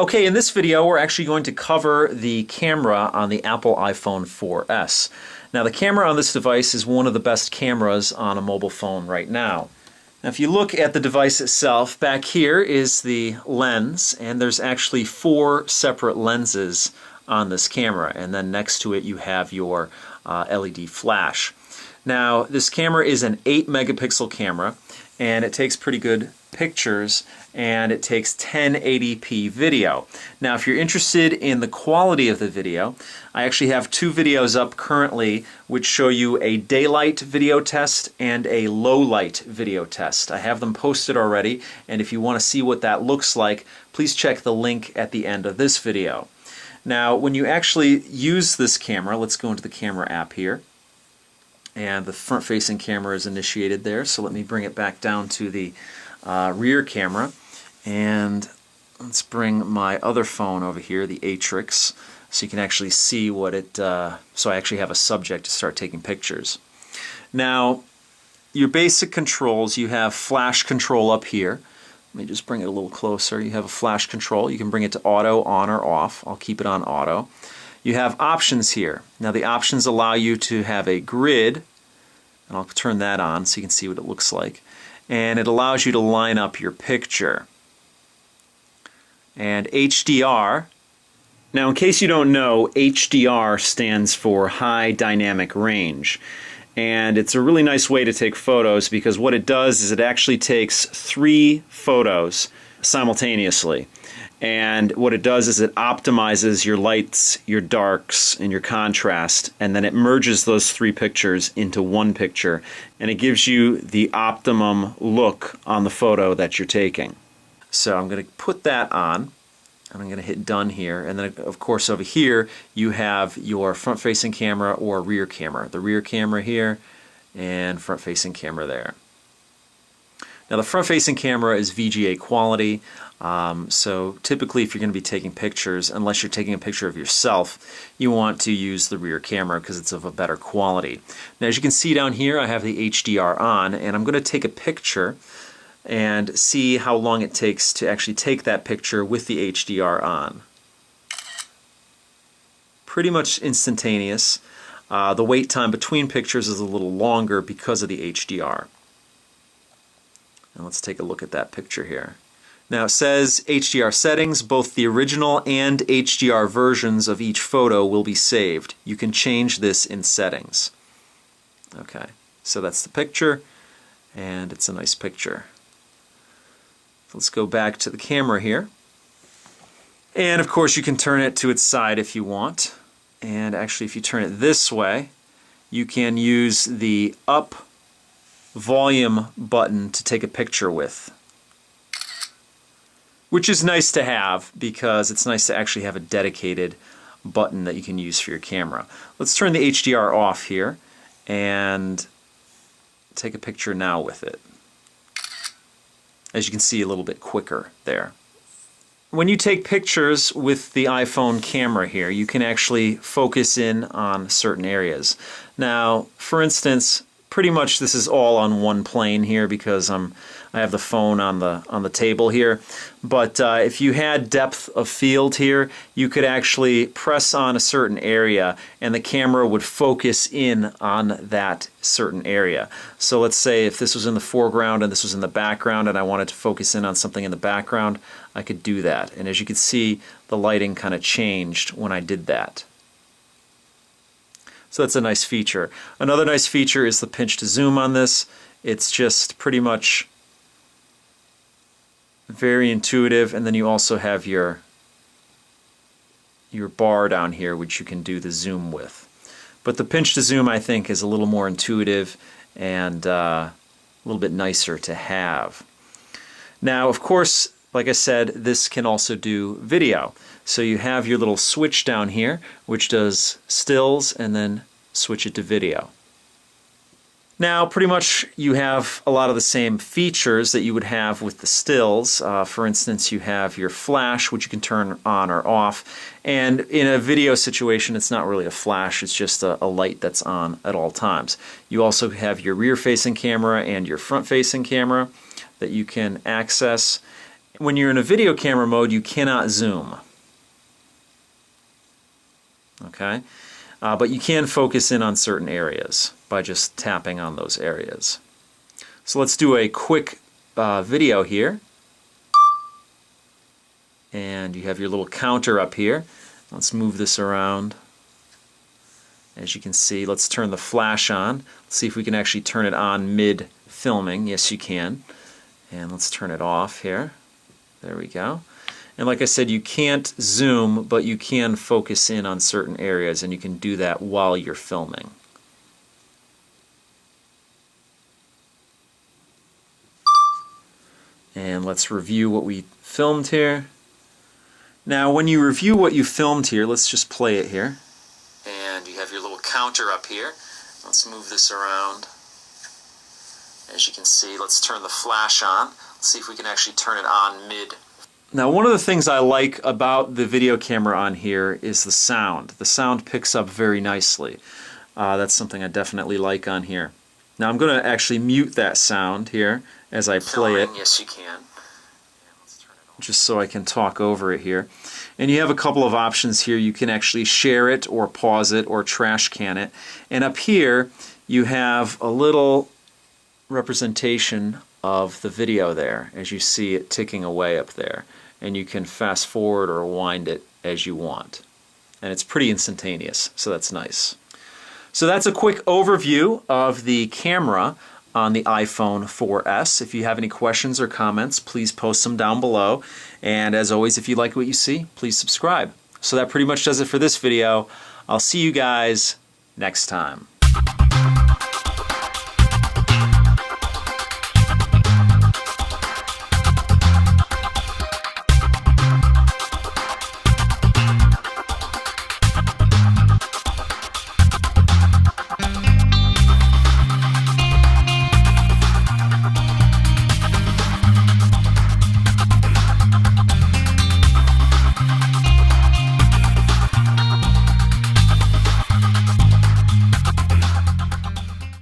Okay, in this video we're actually going to cover the camera on the Apple iPhone 4S. Now the camera on this device is one of the best cameras on a mobile phone right now. Now if you look at the device itself, back here is the lens, and there's actually 4 separate lenses on this camera, and then next to it you have your LED flash. Now this camera is an 8 megapixel camera, and it takes pretty good pictures, and it takes 1080p video. Now if you're interested in the quality of the video, I actually have 2 videos up currently which show you a daylight video test and a low light video test. I have them posted already, and if you want to see what that looks like, please check the link at the end of this video. Now when you actually use this camera, let's go into the camera app here. And the front-facing camera is initiated there, so let me bring it back down to the rear camera, and let's bring my other phone over here, the Atrix, so you can actually see what it, so I actually have a subject to start taking pictures. Now your basic controls, you have flash control up here. Let me just bring it a little closer. You have a flash control. You can bring it to auto, on or off. I'll keep it on auto. You have options here. Now the options allow you to have a grid, and I'll turn that on so you can see what it looks like. And it allows you to line up your picture. And HDR. Now in case you don't know, HDR stands for High Dynamic Range. And it's a really nice way to take photos, because what it does is it actually takes 3 photos simultaneously. And what it does is it optimizes your lights, your darks, and your contrast, and then it merges those 3 pictures into one picture, and it gives you the optimum look on the photo that you're taking. So I'm going to put that on, and I'm going to hit done here, and then of course over here you have your front-facing camera or rear camera. The rear camera here and front-facing camera there. Now the front-facing camera is VGA quality, so typically if you're going to be taking pictures, unless you're taking a picture of yourself, you want to use the rear camera because it's of a better quality. Now as you can see down here, I have the HDR on, and I'm going to take a picture and see how long it takes to actually take that picture with the HDR on. Pretty much instantaneous. The wait time between pictures is a little longer because of the HDR. And let's take a look at that picture here. Now it says HDR settings. Both the original and HDR versions of each photo will be saved. You can change this in settings. Okay, so that's the picture, and it's a nice picture. Let's go back to the camera here. And of course you can turn it to its side if you want. And actually if you turn it this way, you can use the up volume button to take a picture with, which is nice to have because it's nice to actually have a dedicated button that you can use for your camera. Let's turn the HDR off here and take a picture now with it. As you can see, a little bit quicker there. When you take pictures with the iPhone camera here, you can actually focus in on certain areas. Now, for instance, pretty much this is all on one plane here because I have the phone on the table here. But if you had depth of field here, you could actually press on a certain area and the camera would focus in on that certain area. So let's say if this was in the foreground and this was in the background and I wanted to focus in on something in the background, I could do that. And as you can see, the lighting kind of changed when I did that. So that's a nice feature. Another nice feature is the pinch to zoom on this. It's just pretty much very intuitive, and then you also have your bar down here which you can do the zoom with. But the pinch to zoom I think is a little more intuitive and a little bit nicer to have. Now of course, like I said, this can also do video. So you have your little switch down here which does stills and then switch it to video. Now pretty much you have a lot of the same features that you would have with the stills. For instance, you have your flash which you can turn on or off, and in a video situation it's not really a flash, it's just a light that's on at all times. You also have your rear facing camera and your front facing camera that you can access. when you're in a video camera mode, you cannot zoom. Okay? But you can focus in on certain areas by just tapping on those areas. So let's do a quick video here. And you have your little counter up here. Let's move this around. As you can see, let's turn the flash on. Let's see if we can actually turn it on mid-filming. Yes, you can. And let's turn it off here. There we go. And like I said, you can't zoom, but you can focus in on certain areas, and you can do that while you're filming. And let's review what we filmed here. Now, when you review what you filmed here, let's just play it here. And you have your little counter up here. Let's move this around. As you can see, let's turn the flash on. Let's see if we can actually turn it on mid. Now, one of the things I like about the video camera on here is the sound. The sound picks up very nicely. That's something I definitely like on here. Now, I'm going to actually mute that sound here as I play it. Yes, you can. Just so I can talk over it here. And you have a couple of options here. You can actually share it or pause it or trash can it. And up here you have a little representation of the video there as you see it ticking away up there. And you can fast forward or wind it as you want. And it's pretty instantaneous, so that's nice. So that's a quick overview of the camera on the iPhone 4S. If you have any questions or comments, please post them down below. And as always, if you like what you see, please subscribe. So that pretty much does it for this video. I'll see you guys next time.